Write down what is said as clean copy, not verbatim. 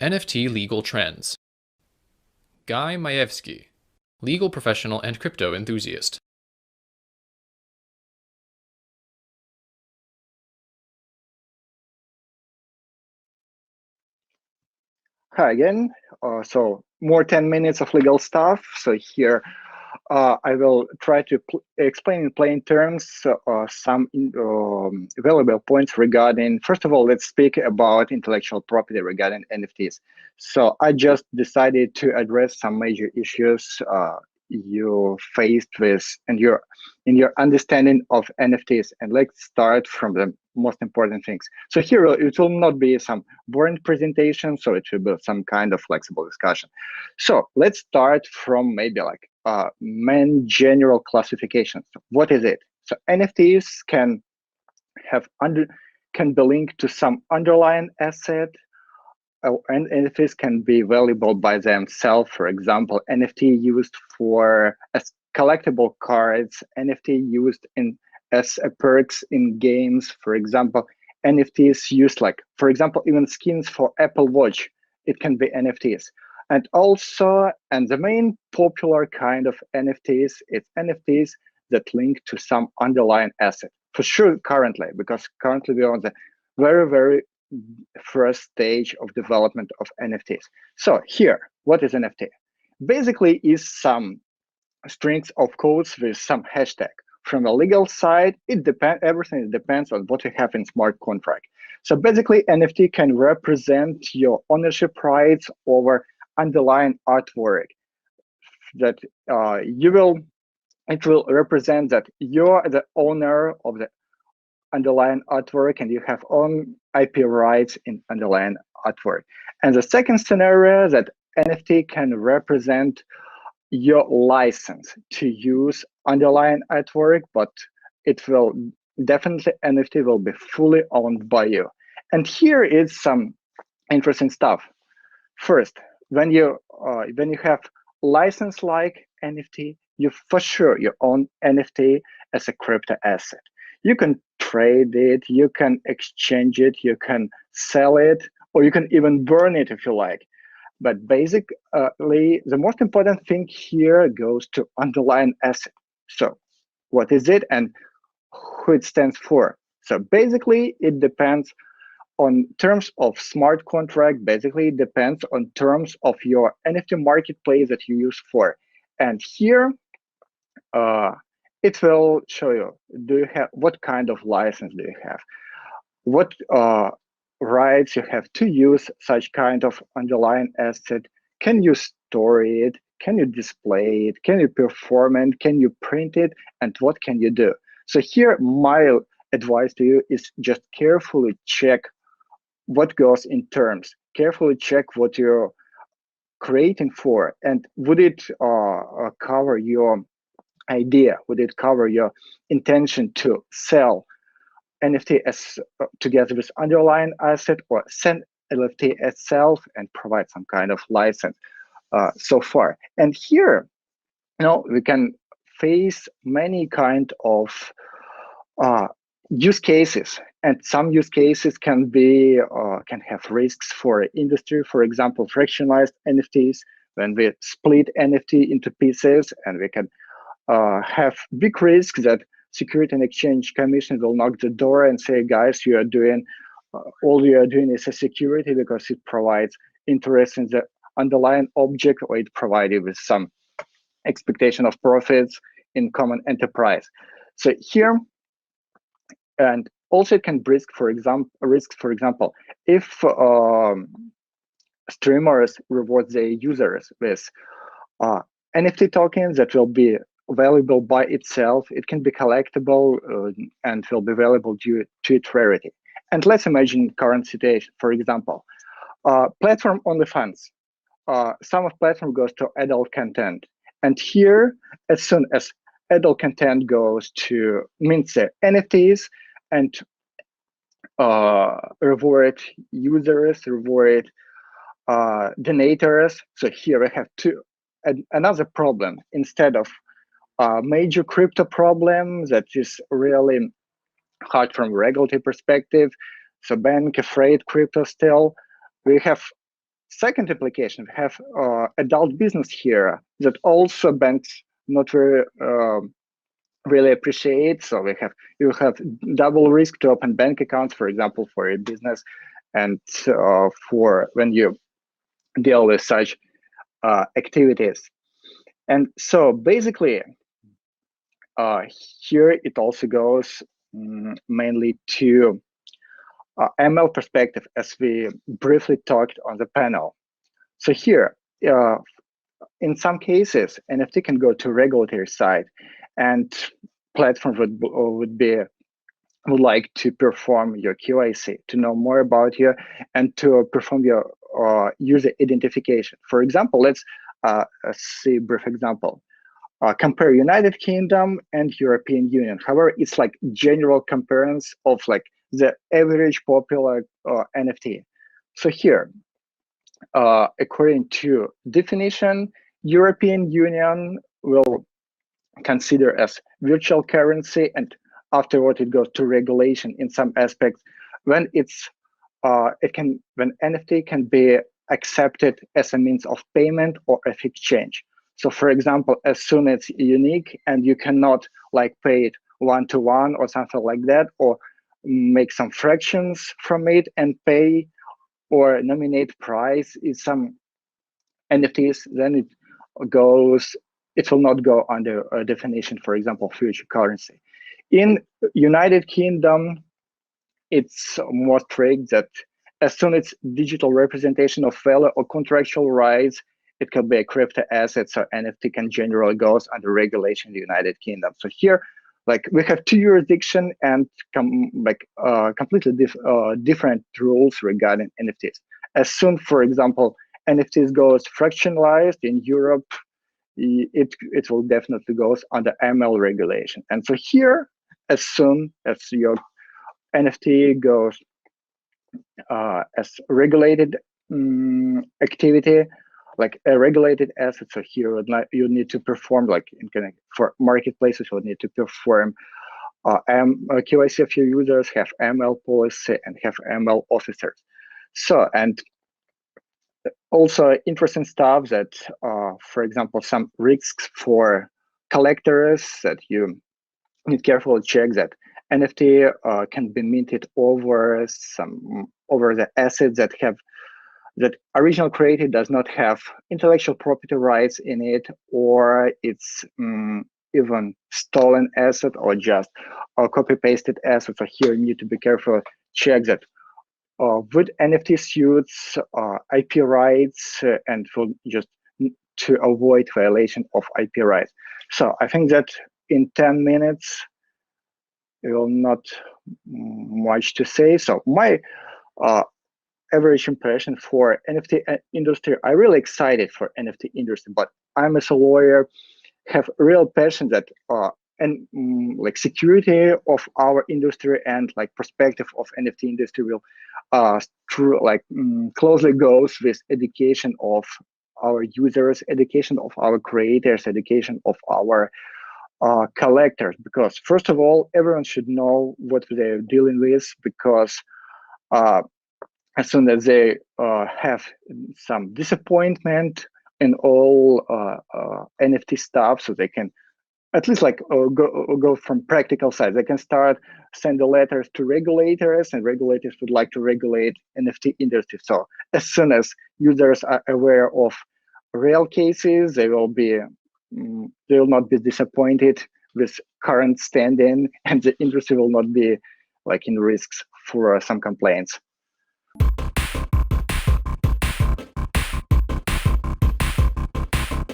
NFT legal trends. Guy Maevsky, legal professional and crypto enthusiast. Hi again. So more 10 minutes of legal stuff. So here I will try to explain in plain terms some valuable points regarding, first of all, let's speak about intellectual property regarding NFTs. So I just decided to address some major issues you faced with and in your understanding of NFTs. And let's start from the most important things. So here it will not be some boring presentation, so it will be some kind of flexible discussion. So let's start from maybe like main general classifications. What is it? So NFTs can be linked to some underlying asset, and NFTs can be valuable by themselves. For example, NFT used for as collectible cards, NFT used as perks in games. For example, NFTs used like, for example, even skins for Apple Watch. It can be NFTs. And also, and the main popular kind of NFTs, it's NFTs that link to some underlying asset. For sure, currently, because currently we're on the very, very first stage of development of NFTs. So here, what is NFT? Basically is some strings of codes with some hashtag. From the legal side, everything depends on what you have in smart contract. So basically, NFT can represent your ownership rights over underlying artwork that it will represent that you're the owner of the underlying artwork and you have own IP rights in underlying artwork. And the second scenario that NFT can represent your license to use underlying artwork, but it will definitely NFT will be fully owned by you. And here is some interesting stuff. First, when you have license like NFT, you for sure you own NFT as a crypto asset. You can trade it, you can exchange it, you can sell it, or you can even burn it if you like. But basically, the most important thing here goes to underlying asset. So what is it and who it stands for? So basically, it depends on terms of smart contract. Basically, it depends on terms of your NFT marketplace that you use for. And here, it will show you, do you have, what kind of license do you have? What rights you have to use such kind of underlying asset? Can you store it? Can you display it? Can you perform it? Can you print it? And what can you do? So here, my advice to you is just carefully check what goes in terms. Carefully check what you're creating for, and would it cover your idea? Would it cover your intention to sell NFT as together with underlying asset, or send NFT itself and provide some kind of license so far? And here, we can face many kind of use cases, and some use cases can have risks for industry. For example, fractionalized NFTs, when we split NFT into pieces, and we can have big risks that Security and Exchange Commission will knock the door and say, guys, you are doing all you are doing is a security because it provides interest in the underlying object, or it provides you with some expectation of profits in common enterprise. So here, and also it can risk, for example, if streamers reward their users with NFT tokens that will be valuable by itself, it can be collectible and will be valuable due to its rarity. And let's imagine current situation. For example, platform OnlyFans. Some of platform goes to adult content. And here, as soon as adult content goes to NFTs and reward users, reward donators. So here I have another problem. Instead of major crypto problem that is really hard from regulatory perspective, so bank afraid crypto still, we have second application, we have adult business here that also banks not very really appreciate. So you have double risk to open bank accounts, for example, for a business, and for when you deal with such activities. And so basically, here it also goes mainly to ML perspective, as we briefly talked on the panel. So here, in some cases, NFT can go to regulatory side, and platforms would like to perform your KYC, to know more about you, and to perform your user identification. For example, let's see a brief example. Compare United Kingdom and European Union. However, it's like general comparison of like the average popular NFT. So here, according to definition, European Union will consider as virtual currency, and afterward it goes to regulation in some aspects when when NFT can be accepted as a means of payment or of exchange. So for example, as soon as it's unique and you cannot like pay it one-to-one or something like that, or make some fractions from it and pay or nominate price in some NFTs, then it will not go under a definition, for example, future currency. In United Kingdom, it's more strict that as soon as digital representation of value or contractual rights, it can be a crypto asset, so NFT can generally goes under regulation in the United Kingdom. So here, like we have two jurisdictions and completely different rules regarding NFTs. As soon, for example, NFTs goes fractionalized in Europe, it will definitely goes under ML regulation. And so here, as soon as your NFT goes as regulated activity, like a regulated asset, so here you need to perform, like for marketplaces, you need to perform KYC of your users, have ML policy, and have ML officers. So, and also interesting stuff that, for example, some risks for collectors that you need carefully check that NFT can be minted over the assets that original created does not have intellectual property rights in it, or it's even stolen asset or just a copy pasted asset. So here you need to be careful, check that with NFT suits, IP rights, and for just to avoid violation of IP rights. So I think that in 10 minutes, there will not much to say. So my average impression for NFT industry, I'm really excited for NFT industry, but I'm as a lawyer, have real passion that and like security of our industry and like perspective of NFT industry will closely goes with education of our users, education of our creators, education of our collectors. Because first of all, everyone should know what they're dealing with, because as soon as they have some disappointment in all NFT stuff, so they can at least like go from practical side. They can start send the letters to regulators, and regulators would like to regulate NFT industry. So as soon as users are aware of real cases, they will not be disappointed with current standing, and the industry will not be like in risks for some complaints.